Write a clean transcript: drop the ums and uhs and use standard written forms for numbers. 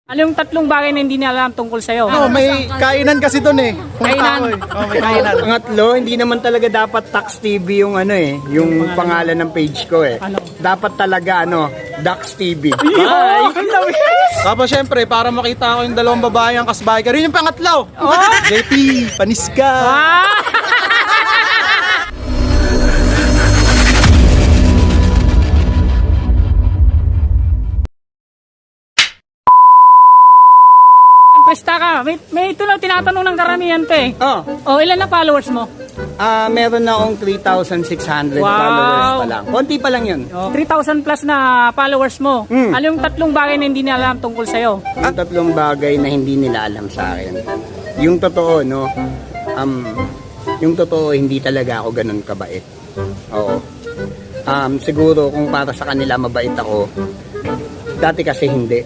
Ano yung tatlong bagay na hindi niya alam tungkol sa'yo? May kainan kasi doon eh. Kainan? May kainan. Pangatlo, hindi naman talaga dapat Dax TV yung yung pangalan ng page ko eh. Ano? Dapat talaga Dax TV. Ay! Tapos syempre, para makita ko yung dalawang babae ang kasbahay ka rin yung pangatlo. JP, panis ka. Ah! Pesta ka. May ito lang tinatanong ng karamihan to eh. Ilan na followers mo? Meron na akong 3,600 Wow. followers pa lang. Konti pa lang yun. 3,000 plus na followers mo. Ano yung tatlong bagay na hindi niya alam tungkol sa'yo? Ang tatlong bagay na hindi nila alam sa akin. Yung totoo, yung totoo, hindi talaga ako ganun kabait. Oo. Siguro kung para sa kanila mabait ako, dati kasi hindi.